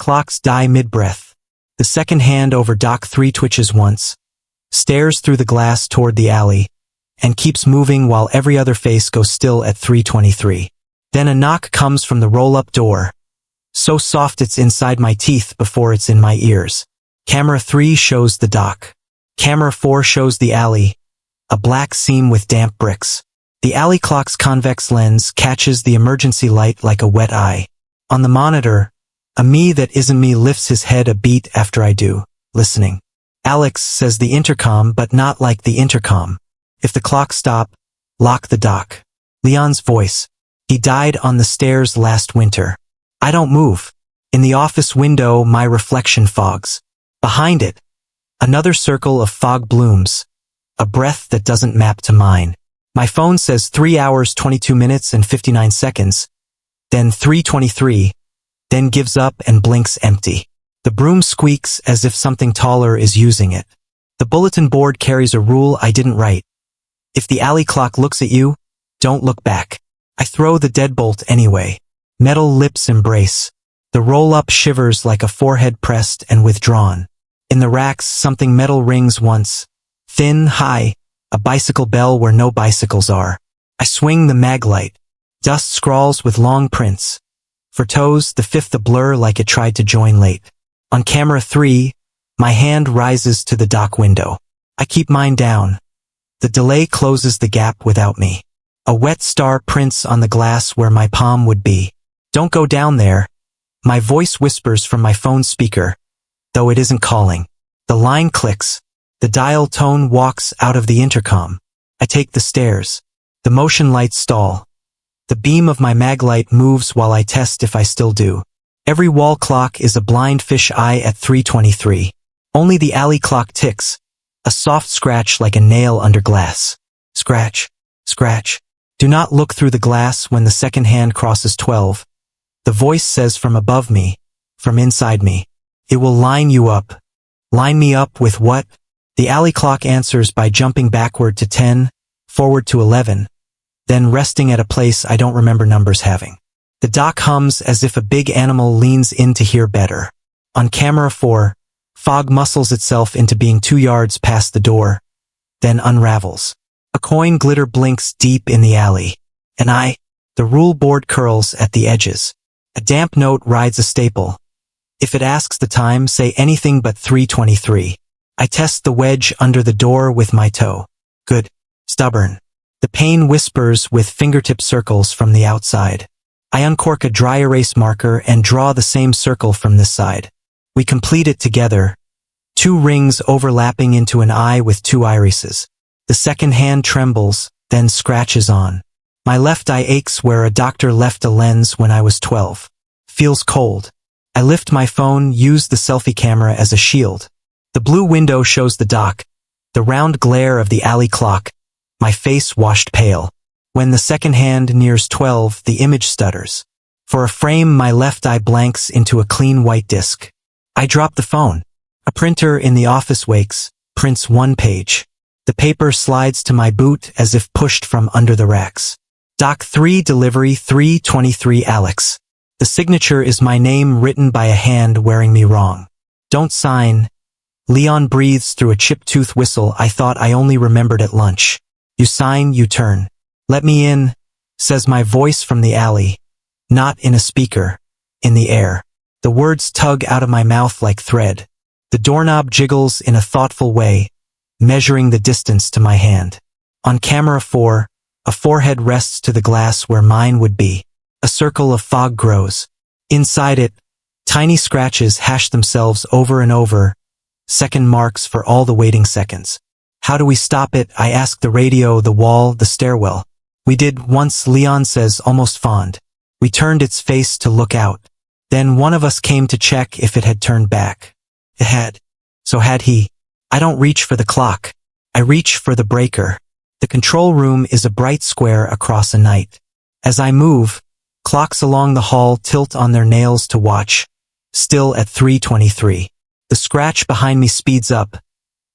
Clocks die mid-breath. The second hand over dock 3 twitches once, stares through the glass toward the alley, and keeps moving while every other face goes still at 3:23. Then a knock comes from the roll-up door, so soft it's inside my teeth before it's in my ears. Camera 3 shows the dock. Camera 4 shows the alley, a black seam with damp bricks. The alley clock's convex lens catches the emergency light like a wet eye. On the monitor, a me that isn't me lifts his head a beat after I do, listening. Alex says the intercom, but not like the intercom. If the clock stop, lock the dock. Leon's voice. He died on the stairs last winter. I don't move. In the office window, my reflection fogs. Behind it, another circle of fog blooms, a breath that doesn't map to mine. My phone says 3 hours 22 minutes and 59 seconds, then 3:23, then gives up and blinks empty. The broom squeaks as if something taller is using it. The bulletin board carries a rule I didn't write. If the alley clock looks at you, don't look back. I throw the deadbolt anyway. Metal lips embrace. The roll-up shivers like a forehead pressed and withdrawn. In the racks, something metal rings once. Thin, high, a bicycle bell where no bicycles are. I swing the mag light. Dust scrawls with long prints. For toes, the fifth a blur like it tried to join late. On camera 3, my hand rises to the dock window. I keep mine down. The delay closes the gap without me. A wet star prints on the glass where my palm would be. Don't go down there. My voice whispers from my phone speaker, though it isn't calling. The line clicks. The dial tone walks out of the intercom. I take the stairs. The motion lights stall. The beam of my mag light moves while I test if I still do. Every wall clock is a blind fish eye at 3:23. Only the alley clock ticks, a soft scratch like a nail under glass. Scratch, scratch. Do not look through the glass when the second hand crosses 12. The voice says from above me, from inside me. It will line you up. Line me up with what? The alley clock answers by jumping backward to 10, forward to 11, then resting at a place I don't remember numbers having. The dock hums as if a big animal leans in to hear better. On camera 4, fog muscles itself into being 2 yards past the door, then unravels. A coin glitter blinks deep in the alley. And the rule board curls at the edges. A damp note rides a staple. If it asks the time, say anything but 3:23. I test the wedge under the door with my toe. Good. Stubborn. The pane whispers with fingertip circles from the outside. I uncork a dry erase marker and draw the same circle from this side. We complete it together. 2 rings overlapping into an eye with 2 irises. The second hand trembles, then scratches on. My left eye aches where a doctor left a lens when I was 12. Feels cold. I lift my phone, use the selfie camera as a shield. The blue window shows the dock, the round glare of the alley clock, my face washed pale. When the second hand nears 12, the image stutters. For a frame, my left eye blanks into a clean white disk. I drop the phone. A printer in the office wakes, prints 1 page. The paper slides to my boot as if pushed from under the racks. Dock 3 delivery 3:23 Alex. The signature is my name written by a hand wearing me wrong. Don't sign. Leon breathes through a chipped tooth whistle I thought I only remembered at lunch. You sign, you turn. Let me in, says my voice from the alley. Not in a speaker, in the air. The words tug out of my mouth like thread. The doorknob jiggles in a thoughtful way, measuring the distance to my hand. On camera 4, a forehead rests to the glass where mine would be. A circle of fog grows. Inside it, tiny scratches hash themselves over and over, second marks for all the waiting seconds. How do we stop it? I ask the radio, the wall, the stairwell. We did once, Leon says, almost fond. We turned its face to look out. Then one of us came to check if it had turned back. It had. So had he. I don't reach for the clock. I reach for the breaker. The control room is a bright square across a night. As I move, clocks along the hall tilt on their nails to watch, still at 3:23. The scratch behind me speeds up,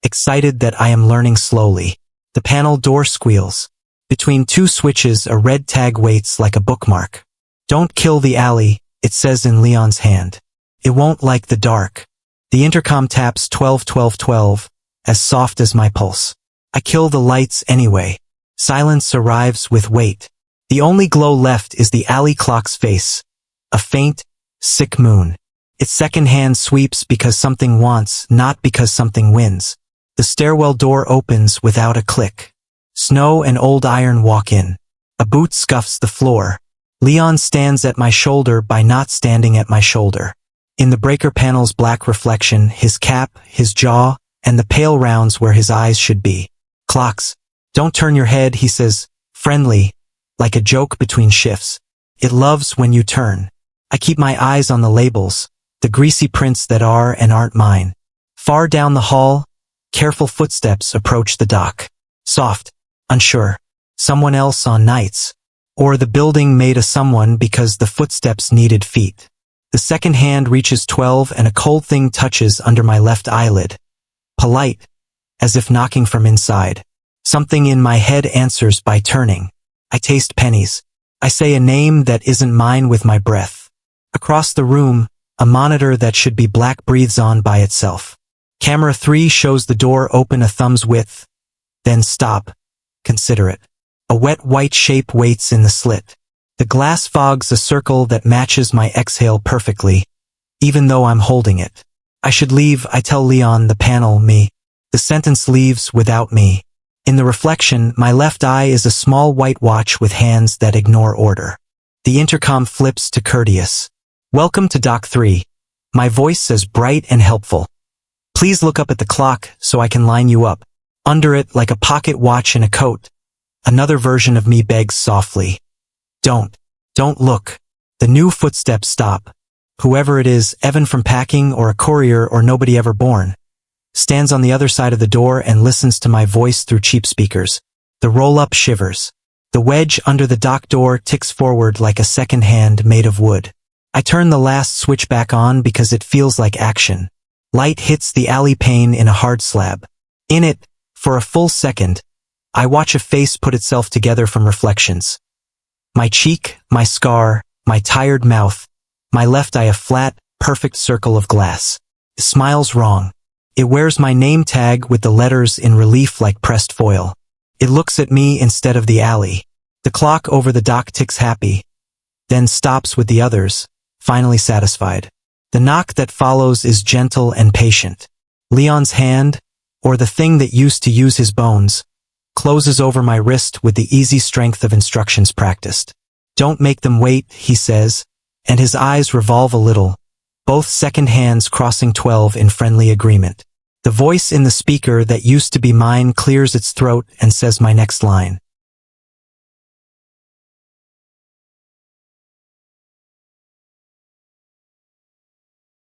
excited that I am learning slowly. The panel door squeals. Between 2 switches, a red tag waits like a bookmark. Don't kill the alley, it says in Leon's hand. It won't like the dark. The intercom taps 12 12 12, as soft as my pulse. I kill the lights anyway. Silence arrives with weight. The only glow left is the alley clock's face. A faint, sick moon. Its second hand sweeps because something wants, not because something wins. The stairwell door opens without a click. Snow and old iron walk in. A boot scuffs the floor. Leon stands at my shoulder by not standing at my shoulder. In the breaker panel's black reflection, his cap, his jaw, and the pale rounds where his eyes should be. Clocks. Don't turn your head, he says, friendly, like a joke between shifts. It loves when you turn. I keep my eyes on the labels, the greasy prints that are and aren't mine. Far down the hall, careful footsteps approach the dock. Soft, unsure. Someone else on nights. Or the building made a someone because the footsteps needed feet. The second hand reaches 12 and a cold thing touches under my left eyelid. Polite, as if knocking from inside. Something in my head answers by turning. I taste pennies. I say a name that isn't mine with my breath. Across the room, a monitor that should be black breathes on by itself. Camera 3 shows the door open a thumb's width. Then stop. Consider it. A wet white shape waits in the slit. The glass fogs a circle that matches my exhale perfectly, even though I'm holding it. I should leave, I tell Leon, the panel, me. The sentence leaves without me. In the reflection, my left eye is a small white watch with hands that ignore order. The intercom flips to courteous. Welcome to Dock 3. My voice says bright and helpful. Please look up at the clock so I can line you up. Under it, like a pocket watch in a coat. Another version of me begs softly. Don't look. The new footsteps stop. Whoever it is, Evan from packing or a courier or nobody ever born, stands on the other side of the door and listens to my voice through cheap speakers. The roll-up shivers. The wedge under the dock door ticks forward like a second hand made of wood. I turn the last switch back on because it feels like action. Light hits the alley pane in a hard slab. In it, for a full second, I watch a face put itself together from reflections. My cheek, my scar, my tired mouth, my left eye a flat, perfect circle of glass. It smiles wrong. It wears my name tag with the letters in relief like pressed foil. It looks at me instead of the alley. The clock over the dock ticks happy, then stops with the others, finally satisfied. The knock that follows is gentle and patient. Leon's hand, or the thing that used to use his bones, closes over my wrist with the easy strength of instructions practiced. Don't make them wait, he says, and his eyes revolve a little, both second hands crossing 12 in friendly agreement. The voice in the speaker that used to be mine clears its throat and says my next line.